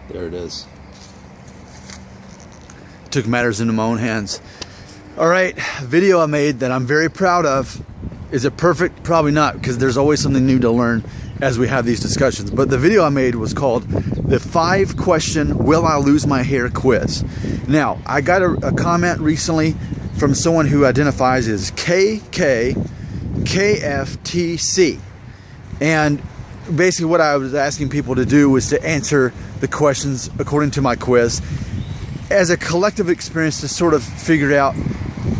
There it is. Took matters into my own hands. All right, video I made that I'm very proud of. Is it perfect? Probably not, because there's always something new to learn as we have these discussions. But the video I made was called the 5-question Will I Lose My Hair quiz. Now, I got a comment recently from someone who identifies as KKKFTC. And basically what I was asking people to do was to answer the questions according to my quiz as a collective experience to sort of figure out,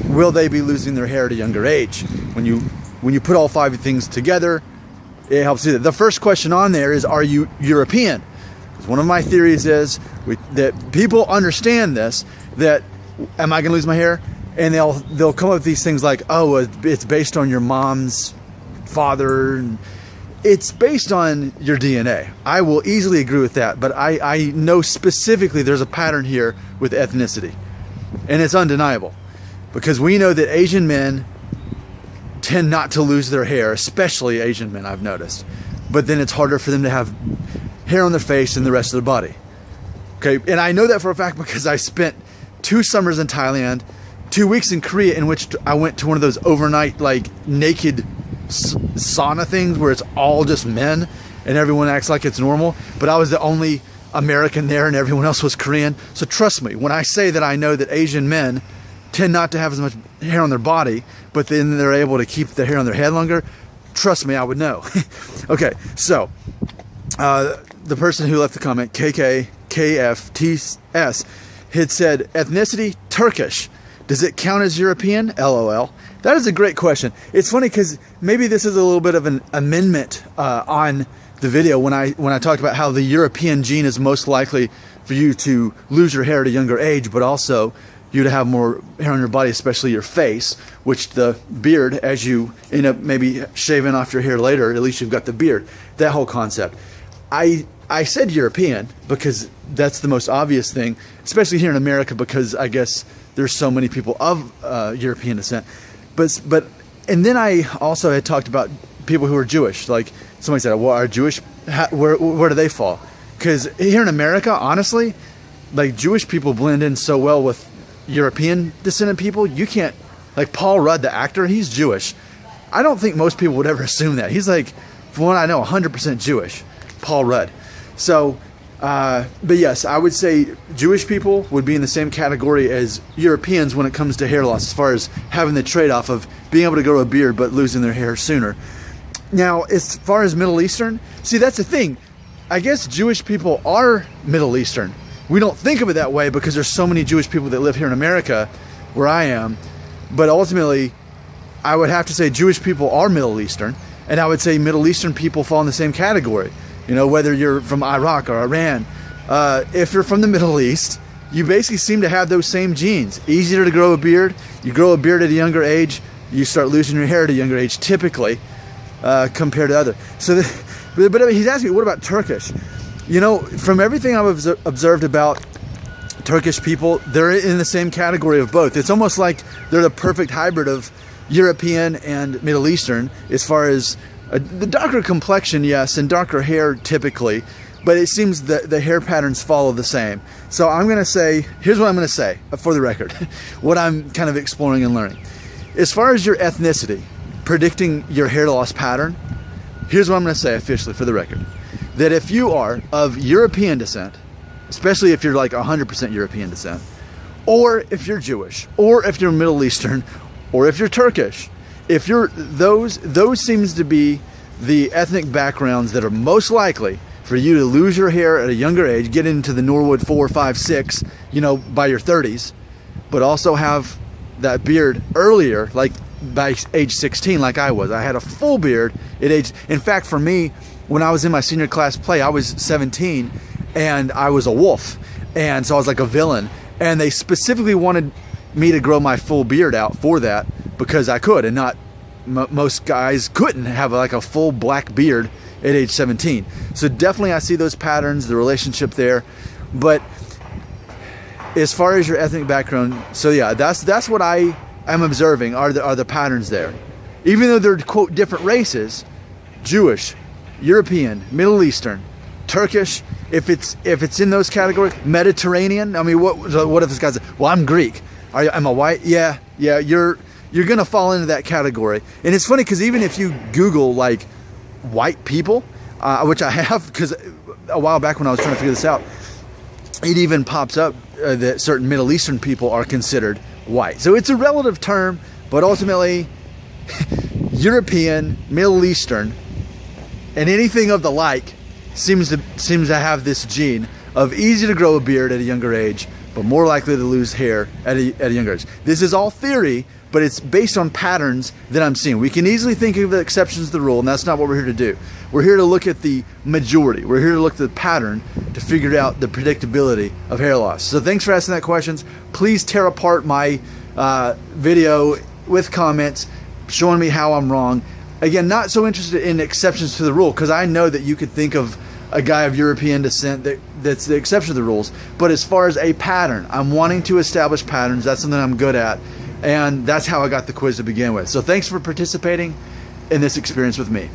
will they be losing their hair at a younger age? When you put all 5 things together, it helps do that. The first question on there is, are you European? One of my theories is that people understand this, that am I going to lose my hair? And they'll come up with these things like, oh, it's based on your mom's father. It's based on your DNA. I will easily agree with that, but I know specifically there's a pattern here with ethnicity. And it's undeniable, because we know that Asian men tend not to lose their hair, especially Asian men, I've noticed. But then it's harder for them to have hair on their face and the rest of their body. Okay, and I know that for a fact because I spent 2 summers in Thailand, 2 weeks in Korea, in which I went to one of those overnight, like, naked sauna things where it's all just men and everyone acts like it's normal. But I was the only American there and everyone else was Korean. So trust me, when I say that I know that Asian men tend not to have as much hair on their body, but then they're able to keep the hair on their head longer, trust me, I would know. Okay, so the person who left the comment, KKKFTS, had said, ethnicity, Turkish. Does it count as European? LOL. That is a great question. It's funny because maybe this is a little bit of an amendment on the video when I talked about how the European gene is most likely for you to lose your hair at a younger age, but also you to have more hair on your body, especially your face, which the beard, as you end up maybe shaving off your hair later, at least you've got the beard. That whole concept. I said European because that's the most obvious thing, especially here in America, because I guess there's so many people of European descent. But and then I also had talked about people who are Jewish. Like somebody said, well, are Jewish, where do they fall? Because here in America, honestly, like Jewish people blend in so well with European descendant people. You can't, like Paul Rudd, the actor, he's Jewish. I don't think most people would ever assume that. He's like, from what I know, 100% Jewish, Paul Rudd. So, but yes, I would say Jewish people would be in the same category as Europeans when it comes to hair loss, as far as having the trade-off of being able to grow a beard but losing their hair sooner. Now, as far as Middle Eastern, see, that's the thing. I guess Jewish people are Middle Eastern. We don't think of it that way because there's so many Jewish people that live here in America, where I am. But ultimately, I would have to say Jewish people are Middle Eastern, and I would say Middle Eastern people fall in the same category. You know, whether you're from Iraq or Iran, if you're from the Middle East, you basically seem to have those same genes. Easier to grow a beard. You grow a beard at a younger age. You start losing your hair at a younger age, typically, compared to other. So, but he's asking me, what about Turkish? You know, from everything I've observed about Turkish people, they're in the same category of both. It's almost like they're the perfect hybrid of European and Middle Eastern, as far as the darker complexion, yes, and darker hair typically, but it seems that the hair patterns follow the same. So I'm going to say, here's what I'm going to say, for the record, what I'm kind of exploring and learning. As far as your ethnicity, predicting your hair loss pattern, here's what I'm going to say officially, for the record. That if you are of European descent, especially if you're like 100% European descent, or if you're Jewish, or if you're Middle Eastern, or if you're Turkish, if you're those seems to be the ethnic backgrounds that are most likely for you to lose your hair at a younger age, get into the Norwood 4, 5, 6, you know, by your 30s, but also have that beard earlier, like by age 16, like I was. I had a full beard at age, in fact, for me, when I was in my senior class play, I was 17 and I was a wolf. And so I was like a villain. And they specifically wanted me to grow my full beard out for that because I could, and not most guys couldn't have like a full black beard at age 17. So definitely I see those patterns, the relationship there. But as far as your ethnic background, so yeah, that's what I am observing are the patterns there. Even though they're, quote, different races, Jewish, European, Middle Eastern, Turkish, if it's in those categories, Mediterranean. I mean, what if this guy's, well, I'm Greek. Am I white? Yeah, you're gonna fall into that category. And it's funny because even if you Google like white people, which I have, because a while back when I was trying to figure this out, it even pops up that certain Middle Eastern people are considered white. So it's a relative term, but ultimately European, Middle Eastern, and anything of the like seems to have this gene of easy to grow a beard at a younger age, but more likely to lose hair at a younger age. This is all theory, but it's based on patterns that I'm seeing. We can easily think of the exceptions to the rule, and that's not what we're here to do. We're here to look at the majority. We're here to look at the pattern to figure out the predictability of hair loss. So thanks for asking that questions. Please tear apart my video with comments showing me how I'm wrong. Again, not so interested in exceptions to the rule, because I know that you could think of a guy of European descent that's the exception to the rules. But as far as a pattern, I'm wanting to establish patterns. That's something I'm good at. And that's how I got the quiz to begin with. So thanks for participating in this experience with me.